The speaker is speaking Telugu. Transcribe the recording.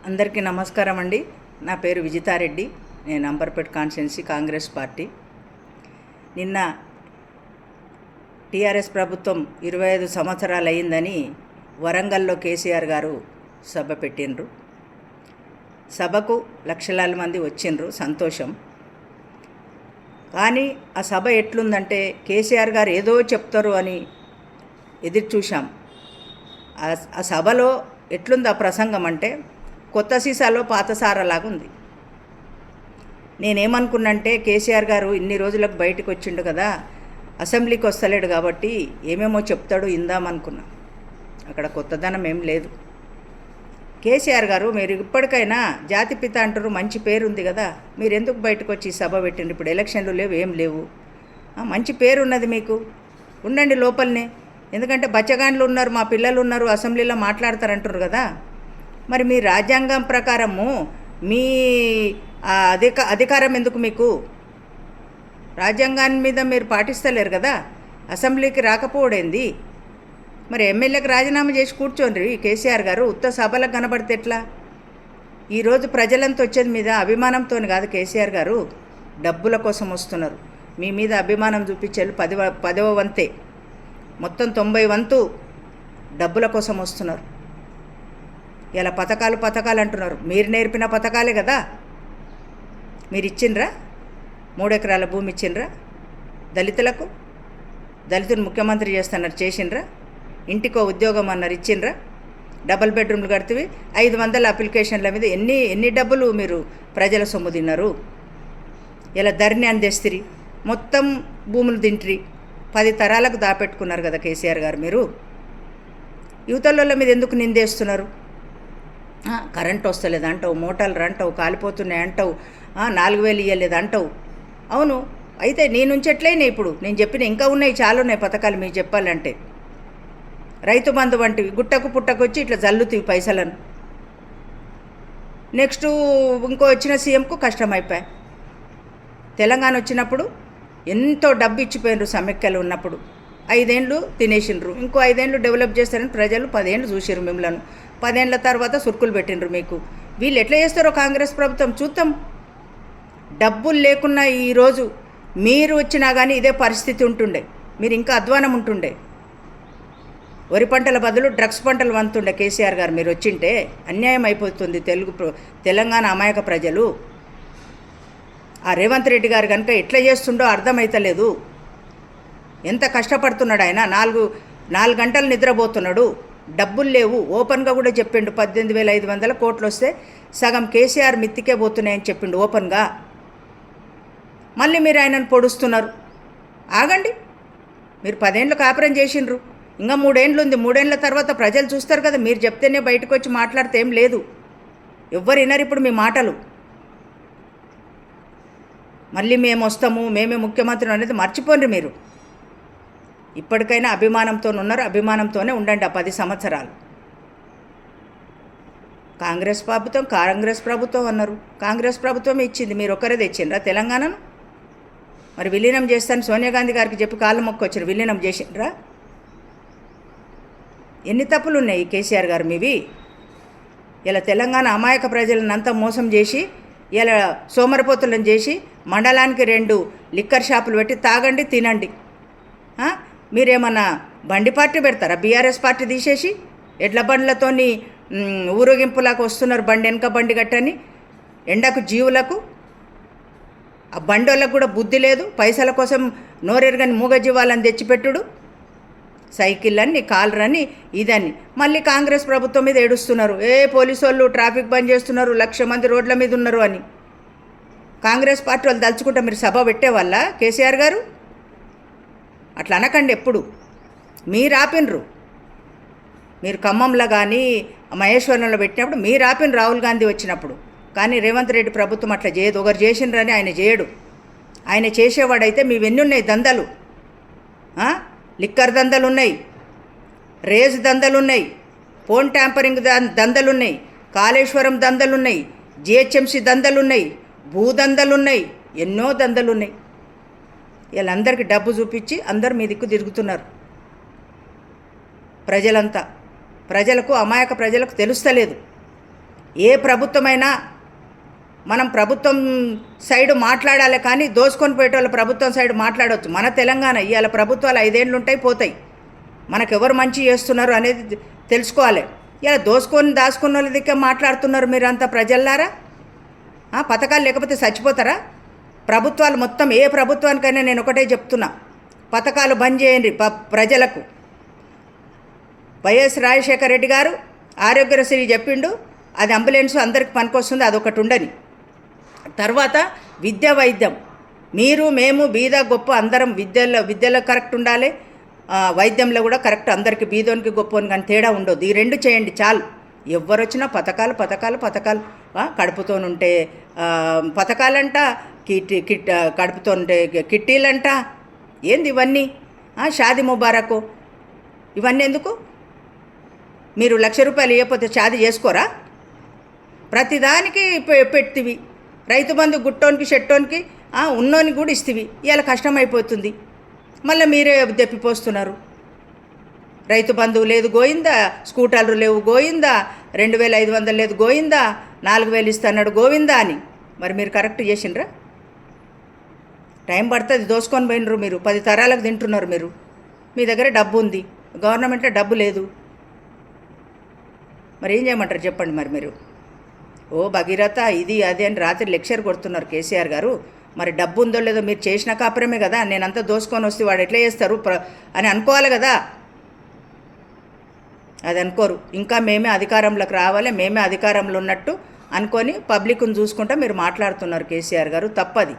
అందరికీ నమస్కారం అండి. నా పేరు విజితారెడ్డి. నేను అంబర్పేట్ కాన్స్టిట్యున్సీ కాంగ్రెస్ పార్టీ. నిన్న టీఆర్ఎస్ ప్రభుత్వం 25 సంవత్సరాలు అయిందని వరంగల్లో కేసీఆర్ గారు సభ పెట్టిండ్రు. సభకు లక్షలాది మంది వచ్చిండ్రు, సంతోషం. కానీ ఆ సభ ఎట్లుందంటే కేసీఆర్ గారు ఏదో చెప్తారు అని ఎదురు చూశాం. ఆ సభలో ఎట్లుంది ఆ ప్రసంగం అంటే కొత్త సీసాలో పాత సారలాగా ఉంది. నేనేమనుకున్నంటే కేసీఆర్ గారు ఇన్ని రోజులకు బయటకు వచ్చిండు కదా, అసెంబ్లీకి వస్తలేడు కాబట్టి ఏమేమో చెప్తాడు ఇందామనుకున్నా. అక్కడ కొత్తదనం ఏం లేదు. కేసీఆర్ గారు, మీరు ఇప్పటికైనా జాతిపిత అంటారు, మంచి పేరు ఉంది కదా, మీరు ఎందుకు బయటకు వచ్చి సభ పెట్టిండ్రు? ఇప్పుడు ఎలక్షన్లు లేవు, ఏం లేవు, మంచి పేరు ఉన్నది మీకు, ఉండండి లోపలనే. ఎందుకంటే బచ్చగాండ్లు ఉన్నారు, మా పిల్లలు ఉన్నారు, అసెంబ్లీలో మాట్లాడతారంటారు కదా. మరి మీ రాజ్యాంగం ప్రకారము మీ అధికారం ఎందుకు మీకు? రాజ్యాంగాన్ని మీద మీరు పాటిస్తలేరు కదా, అసెంబ్లీకి రాకపోవడేంది? మరి ఎమ్మెల్యేకి రాజీనామా చేసి కూర్చోండి కేసీఆర్ గారు. ఉత్త సభలకు కనబడితే ఎట్లా? ఈరోజు ప్రజలంతా వచ్చేది మీద అభిమానంతో కాదు కేసీఆర్ గారు, డబ్బుల కోసం వస్తున్నారు. మీ మీద అభిమానం చూపించారు 10వ వంతే, మొత్తం 90 వంతు డబ్బుల కోసం వస్తున్నారు. ఇలా పథకాలు అంటున్నారు. మీరు నేర్పిన పథకాలే కదా. మీరు ఇచ్చిండ్రా? 3 ఎకరాల భూమి ఇచ్చిండ్రా దళితులకు? దళితుని ముఖ్యమంత్రి చేస్తున్నారు, చేసిండ్రా? ఇంటికో ఉద్యోగం అన్నారు, ఇచ్చిండ్రా? డబుల్ బెడ్రూమ్లు కడితే 500 అప్లికేషన్ల మీద ఎన్ని డబ్బులు మీరు ప్రజల సొమ్ము తిన్నారు? ఇలా ధరణి అందేస్తిరి, మొత్తం భూములు తింట్రి, 10 తరాలకు దాపెట్టుకున్నారు కదా కేసీఆర్ గారు. మీరు యువతల మీద ఎందుకు నిందేస్తున్నారు? కరెంట్ వస్తలేదు అంటావు, మోటార్లు అంటావు, కాలిపోతున్నాయి అంటావు, 4000 ఇవ్వలేదు అంటావు. అవును, అయితే నీ నుంచి ఎట్లయినా ఇప్పుడు నేను చెప్పిన ఇంకా ఉన్నాయి, చాలా ఉన్నాయి పథకాలు మీకు చెప్పాలంటే. రైతు బంధు వంటివి గుట్టకు పుట్టకు వచ్చి ఇట్లా జల్లుతీవి పైసలను. నెక్స్ట్ ఇంకో వచ్చిన సీఎంకు కష్టమైపోయాయి. తెలంగాణ వచ్చినప్పుడు ఎంతో డబ్బు ఇచ్చిపోయినరు, సమైక్యలు ఉన్నప్పుడు 5 ఏళ్ళు తినేసిండ్రు. ఇంకో 5 ఏళ్ళు డెవలప్ చేస్తారని ప్రజలు 10 ఏళ్ళు చూసిరు మిమ్మల్ని. 10 ఏళ్ళ తర్వాత సురుకులు పెట్టిండ్రు మీకు. వీళ్ళు ఎట్లా చేస్తారో కాంగ్రెస్ ప్రభుత్వం చూద్దాం. డబ్బులు లేకున్నా ఈరోజు మీరు వచ్చినా కానీ ఇదే పరిస్థితి ఉంటుండే, మీరు ఇంకా అధ్వానం ఉంటుండే. వరి పంటల బదులు డ్రగ్స్ పంటలు వంతుండే కేసీఆర్ గారు. మీరు వచ్చింటే అన్యాయం అయిపోతుంది తెలంగాణ అమాయక ప్రజలు. ఆ రేవంత్ రెడ్డి గారు కనుక ఎట్లా చేస్తుండో అర్థమవుతలేదు. ఎంత కష్టపడుతున్నాడు ఆయన. 4 గంటలు నిద్రపోతున్నాడు. డబ్బులు లేవు, ఓపెన్గా కూడా చెప్పిండు. 18,500 కోట్లు వస్తే సగం కేసీఆర్ మిత్తికే పోతున్నాయని చెప్పిండు ఓపెన్గా. మళ్ళీ మీరు ఆయనను పొడుస్తున్నారు. ఆగండి, మీరు 10 ఏళ్ళు కాపురం చేసిండ్రు, ఇంకా 3 ఏళ్ళు ఉంది. 3 ఏళ్ళ తర్వాత ప్రజలు చూస్తారు కదా. మీరు చెప్తేనే బయటకు వచ్చి మాట్లాడితే ఏం లేదు, ఎవ్వరు వినరు ఇప్పుడు మీ మాటలు. మళ్ళీ మేము వస్తాము, మేమే ముఖ్యమంత్రి అనేది మర్చిపోండి మీరు. ఇప్పటికైనా అభిమానంతో ఉన్నారు, అభిమానంతోనే ఉండండి. 10 సంవత్సరాలు కాంగ్రెస్ ప్రభుత్వం అన్నారు. కాంగ్రెస్ ప్రభుత్వం ఇచ్చింది, మీరు ఒక్కరే తెచ్చిండ్రా తెలంగాణను? మరి విలీనం చేస్తాను సోనియా గాంధీ గారికి చెప్పి కాళ్ళ మొక్క వచ్చారు, విలీనం చేసిండ్రా? ఎన్ని తప్పులు ఉన్నాయి కేసీఆర్ గారు మీవి. ఇలా తెలంగాణ అమాయక ప్రజలను అంతా మోసం చేసి, ఇలా సోమరపోతులను చేసి, మండలానికి 2 లిక్కర్ షాపులు పెట్టి తాగండి తినండి. మీరేమన్నా బండి పార్టీ పెడతారా? బీఆర్ఎస్ పార్టీ తీసేసి ఎడ్ల బండ్లతోని ఊరేగింపులాగా వస్తున్నారు, బండి వెనక బండి గట్టని. ఎండకు జీవులకు, ఆ బండోళ్ళకు కూడా బుద్ధి లేదు. పైసల కోసం నోరెరగని మూగజీవాలని తెచ్చిపెట్టుడు, సైకిల్ అని కాలరని ఇదని. మళ్ళీ కాంగ్రెస్ ప్రభుత్వం మీద ఏడుస్తున్నారు. పోలీసు వాళ్ళు ట్రాఫిక్ బంద్ చేస్తున్నారు, 1,00,000 మంది రోడ్ల మీద ఉన్నారు అని. కాంగ్రెస్ పార్టీ వాళ్ళు తలుచుకుంటే మీరు సభ పెట్టేవాళ్ళ కేసీఆర్ గారు? అట్లా అనకండి ఎప్పుడు. మీరు ఆపినరు. మీరు ఖమ్మంలో కానీ మహేశ్వరంలో పెట్టినప్పుడు మీరు ఆపిన రాహుల్ గాంధీ వచ్చినప్పుడు. కానీ రేవంత్ రెడ్డి ప్రభుత్వం అట్లా చేయదు. ఒకరు చేసిండ్రని ఆయన చేయడు. ఆయన చేసేవాడైతే మీవెన్ని ఉన్నాయి దందలు? లిక్కర్ దందలు ఉన్నాయి, రేజ్ దందలు ఉన్నాయి, ఫోన్ ట్యాంపరింగ్ దందలున్నాయి, కాళేశ్వరం దందలున్నాయి, జిహెచ్ఎంసీ దందలున్నాయి, భూదందలున్నాయి, ఎన్నో దందలున్నాయి. వీళ్ళందరికీ డబ్బు చూపించి అందరు మీ దిక్కు తిరుగుతున్నారు. ప్రజలంతా, ప్రజలకు, అమాయక ప్రజలకు తెలుస్తలేదు. ఏ ప్రభుత్వమైనా మనం ప్రభుత్వం సైడు మాట్లాడాలి, కానీ దోసుకొని పోయేటోళ్ళ ప్రభుత్వం సైడు మాట్లాడవచ్చు. మన తెలంగాణ ఇవాళ ప్రభుత్వాలు 5 ఏళ్ళు ఉంటాయి, పోతాయి. మనకెవరు మంచి చేస్తున్నారు అనేది తెలుసుకోవాలి. ఇలా దాచుకున్న వాళ్ళ దగ్గర మాట్లాడుతున్నారు మీరంతా ప్రజల్లారా. పథకాలు లేకపోతే చచ్చిపోతారా? ప్రభుత్వాలు మొత్తం ఏ ప్రభుత్వానికైనా నేను ఒకటే చెప్తున్నా, పథకాలు బంద్ చేయండి ప్రజలకు. వైఎస్ రాజశేఖర రెడ్డి గారు ఆరోగ్యశ్రీ చెప్పిండు, అది అంబులెన్స్ అందరికి పనికొస్తుంది, అదొకటి ఉండని. తర్వాత విద్య వైద్యం, మీరు మేము బీద గొప్ప అందరం విద్యలో కరెక్ట్ ఉండాలి, వైద్యంలో కూడా కరెక్ట్, అందరికి బీదోనికి గొప్పని కానీ తేడా ఉండదు. ఈ 2 చేయండి చాలు. ఎవరు వచ్చినా పథకాలు కడుపుతోనుంటే పథకాలంట, కడుపుతోంటే కిట్టీలంట, ఏంది ఇవన్నీ? షాది ముబారక్ ఇవన్నీ ఎందుకు? మీరు ₹1,00,000 ఇవ్వకపోతే షాది చేసుకోరా? ప్రతిదానికి పెడితివి. రైతు బంధు గుట్టోనికి షెట్టోనికి ఉన్నోనికి కూడా ఇస్తేవి. ఇవాళ కష్టమైపోతుంది, మళ్ళీ మీరే దెప్పిపోస్తున్నారు. రైతు బంధువు లేదు గోయిందా, స్కూటర్లు లేవు గోయిందా, 2,500 లేదు గోయిందా, 4,000 ఇస్తున్నాడు గోవిందా అని. మరి మీరు కరెక్ట్ చేసిండ్రా? టైం పడుతుంది, దోసుకొని పోయినరు మీరు. 10 తరాలకు తింటున్నారు మీరు. మీ దగ్గర డబ్బు ఉంది, గవర్నమెంట్లో డబ్బు లేదు. మరి ఏం చేయమంటారు చెప్పండి? మరి మీరు భగీరథ ఇది అది అని రాత్రి లెక్చర్ కొడుతున్నారు కేసీఆర్ గారు. మరి డబ్బు ఉందో లేదో మీరు చేసిన కాపురమే కదా. నేనంతా దోసుకొని వస్తే వాడు ఎట్లా చేస్తారు అని అనుకోవాలి కదా. అది అనుకోరు. ఇంకా మేమే అధికారంలోకి రావాలి, మేమే అధికారంలో ఉన్నట్టు అనుకొని పబ్లిక్ను చూసుకుంటా మీరు మాట్లాడుతున్నారు కేసీఆర్ గారు. తప్పది.